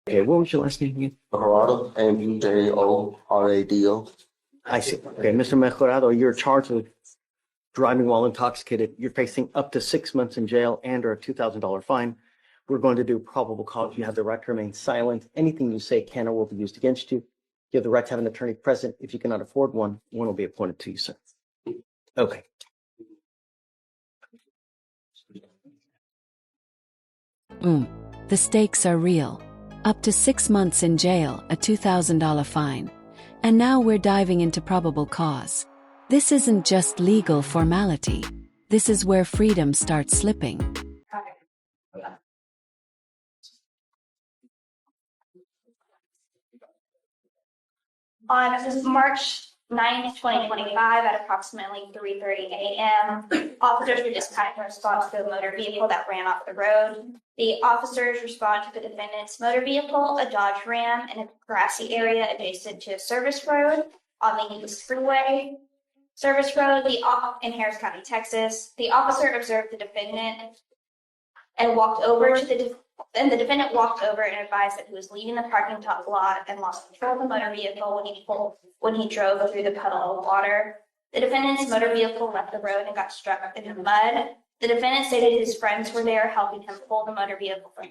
Okay, what was your last name again? Mejorado, Mejorado. I see. Okay, Mr. Mejorado, you're charged with driving while intoxicated. You're facing up to 6 months in jail and or a $2,000 fine. We're going to do probable cause. You have the right to remain silent. Anything you say can or will be used against you. You have the right to have an attorney present. If you cannot afford one, one will be appointed to you, sir. Okay. The stakes are real. Up to 6 months in jail, a $2,000 fine. And now we're diving into probable cause. This isn't just legal formality. This is where freedom starts slipping. On March 9th, 2025, at approximately 3:30 a.m., officers were dispatched in response to a motor vehicle that ran off the road. The officers responded to the defendant's motor vehicle, a Dodge Ram, in a grassy area adjacent to a service road on the East Freeway. Service road in Harris County, Texas. The officer observed the defendant and walked over to the defendant walked over and advised that he was leaving the parking lot and lost control of the motor vehicle when he drove through the puddle of water. The defendant's motor vehicle left the road and got stuck in the mud. The defendant stated his friends were there helping him pull the motor vehicle from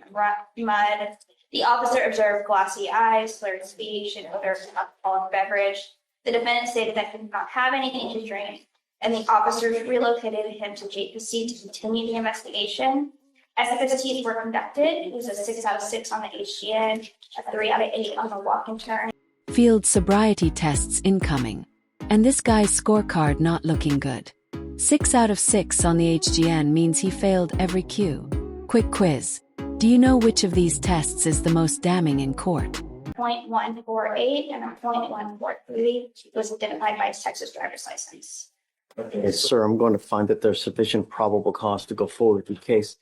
the mud. The officer observed glassy eyes, slurred speech, and odor of alcoholic beverage. The defendant stated that he did not have anything to drink, and the officers relocated him to JPC to continue the investigation. SFSTs were conducted. It was a 6 out of 6 on the HGN, a 3 out of 8 on the walk and turn. Field sobriety tests incoming. And this guy's scorecard not looking good. 6 out of 6 on the HGN means he failed every cue. Quick quiz. Do you know which of these tests is the most damning in court? 0.148 and a 0.143 was identified by his Texas driver's license. Okay, sir, I'm going to find that there's sufficient probable cause to go forward with the case.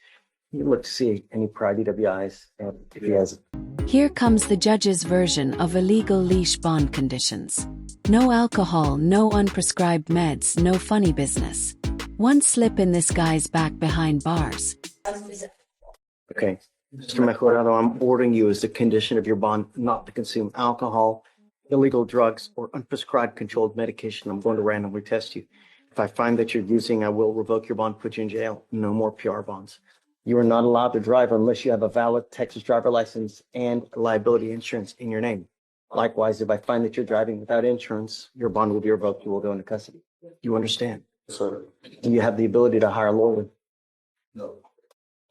You look to see any prior DWIs, and if he has. Here comes the judge's version of illegal leash bond conditions. No alcohol, no unprescribed meds, no funny business. One slip in this guy's back behind bars. Okay. Mr. Mejorado, I'm ordering you as the condition of your bond not to consume alcohol, illegal drugs, or unprescribed controlled medication. I'm going to randomly test you. If I find that you're using, I will revoke your bond, put you in jail. No more PR bonds. You are not allowed to drive unless you have a valid Texas driver license and liability insurance in your name. Likewise, if I find that you're driving without insurance, your bond will be revoked. You will go into custody. You understand? Sir. Do you have the ability to hire a lawyer? No.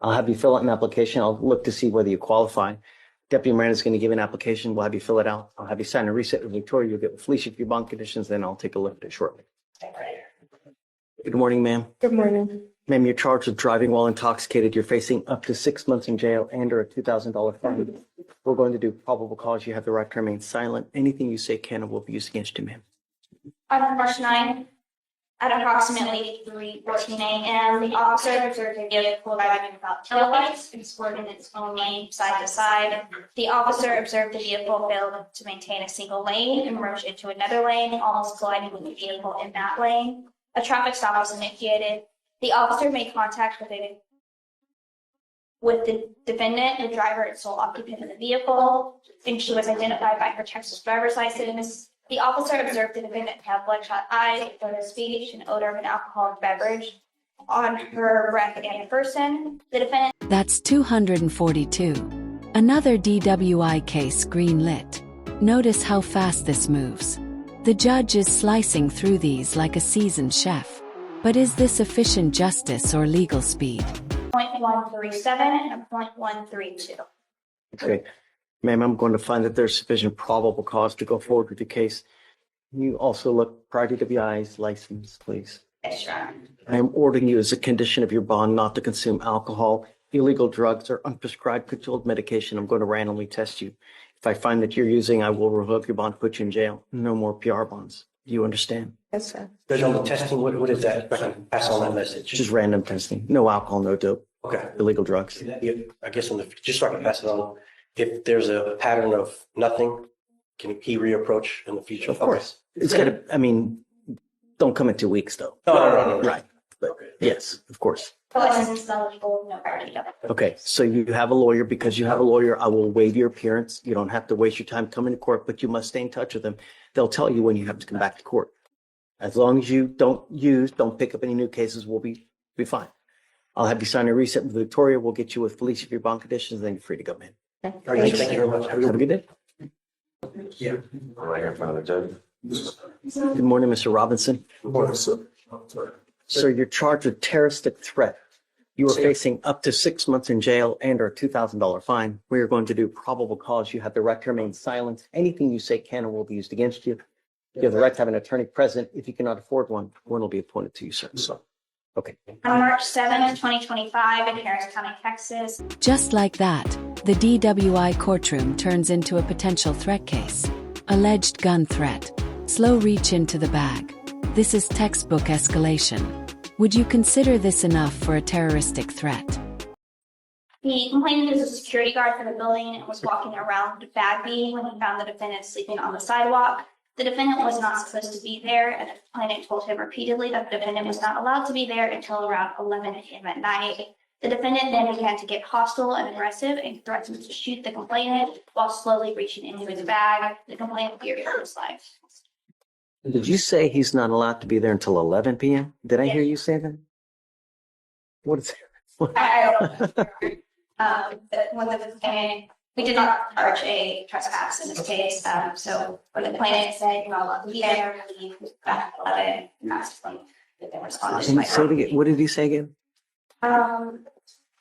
I'll have you fill out an application. I'll look to see whether you qualify. Deputy Miranda's going to give you an application. We'll have you fill it out. I'll have you sign a reset with Victoria. You'll get with Fleischer for your bond conditions. Then I'll take a look at it shortly. Good morning, ma'am. Good morning. Ma'am, you're charged with driving while intoxicated. You're facing up to 6 months in jail and or a $2,000 fine. We're going to do probable cause. You have the right to remain silent. Anything you say can and will be used against you, ma'am. On March 9th, at approximately 3:14 a.m., the officer observed a vehicle driving without taillights and swerving its own lane side to side. The officer observed the vehicle failed to maintain a single lane and merged into another lane, almost colliding with the vehicle in that lane. A traffic stop was initiated. The officer made contact with the defendant, the driver and sole occupant of the vehicle, and she was identified by her Texas driver's license. The officer observed the defendant have bloodshot eyes, slurred speech, and odor of an alcoholic beverage on her breath and person. The defendant. That's 242. Another DWI case green-lit. Notice how fast this moves. The judge is slicing through these like a seasoned chef. But is this efficient justice or legal speed? 0.137 and 0.132. Okay. Ma'am, I'm going to find that there's sufficient probable cause to go forward with the case. You also look prior DWI's license, please. Yes, Your Honor. I am ordering you as a condition of your bond not to consume alcohol, illegal drugs, or unprescribed controlled medication. I'm going to randomly test you. If I find that you're using, I will revoke your bond, put you in jail. No more PR bonds. Do you understand? Yes, sir. Judge, on the testing, what is that? Pass on that message. Just random testing. No alcohol, no dope, Okay. illegal drugs. Yeah, I guess just so I can pass it on, if there's a pattern of nothing, can he reapproach in the future? Of course. It's got to, don't come in 2 weeks though. No. Right. But Okay. yes, of course. License eligible, no prior DW. Okay, so you have a lawyer. Because you have a lawyer, I will waive your appearance. You don't have to waste your time coming to court, but you must stay in touch with them. They'll tell you when you have to come back to court. As long as you don't pick up any new cases, we'll be fine. I'll have you sign a reset with Victoria. We'll get you with Felicia for your bond conditions, then you're free to go, man. All right, thank you very much. Have a good day. Yeah. Right here in front of the judge. Good morning, Mr. Robinson. Morning, sir. Sir, you're charged with terroristic threat. You are facing up to 6 months in jail and or $2,000 fine. We are going to do probable cause. You have the right to remain silent. Anything you say can and will be used against you. You have the right to have an attorney present. If you cannot afford one will be appointed to you, sir. So, okay. On March 7th, 2025 in Harris County, Texas. Just like that, the DWI courtroom turns into a potential threat case. Alleged gun threat. Slow reach into the bag. This is textbook escalation. Would you consider this enough for a terroristic threat? The complainant is a security guard for the building and was walking around Bagby when he found the defendant sleeping on the sidewalk. The defendant was not supposed to be there, and the complainant told him repeatedly that the defendant was not allowed to be there until around 11 a.m. at night. The defendant then began to get hostile and aggressive and threatened to shoot the complainant while slowly reaching into his bag. The complainant feared for his life. Did you say he's not allowed to be there until 11 p.m.? Did I hear you say that? What is that? I don't know. But when the complainant, we did not charge a trespass in this case. So when the complainant said you're not allowed to be there, we leave back at 11, and that's when the response to my Say it again. What did he say again? The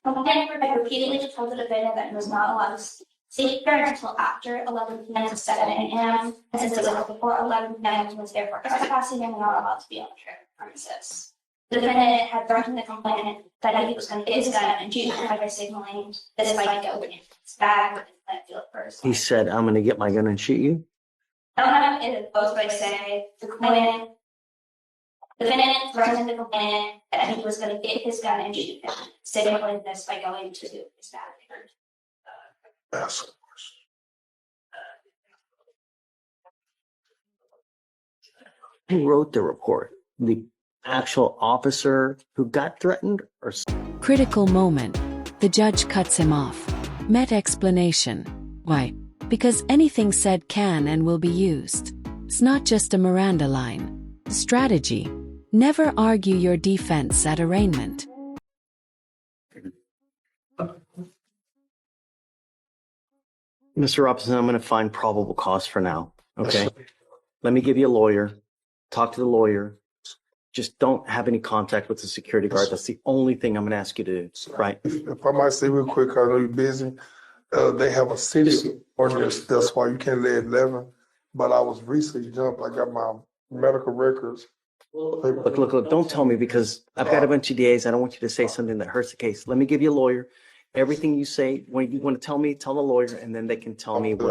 complainant had repeatedly told the defendant that he was not allowed to stay there until after 11 p.m. to 7 a.m. And since it was before 11 p.m., he was therefore trespassing and not allowed to be on the premises. The defendant had threatened the complainant that he was going to get his gun and shoot him by signaling this might go in his bag and let feel it first. He said, I'm going to get my gun and shoot you. I don't have it both ways. Say the defendant threatened the complainant that he was going to get his gun and shoot him, signaling this by going to his bag. Ask. Who wrote the report? The actual officer who got threatened, or Critical moment. The judge cuts him off. Met explanation. Why? Because anything said can and will be used. It's not just a Miranda line. Strategy. Never argue your defense at arraignment. Mr. Robinson, I'm going to find probable cause for now. Okay. Let me give you a lawyer. Talk to the lawyer. Just don't have any contact with the security guard. That's the only thing I'm going to ask you to do. Right. If I might say real quick, I know you're busy. They have a city ordinance. That's why you can't lay at 11. But I was recently jumped. I got my medical records. Look, don't tell me, because I've got a bunch of DAs. I don't want you to say something that hurts the case. Let me give you a lawyer. Everything you say, when you want to tell me, tell the lawyer, and then they can tell me what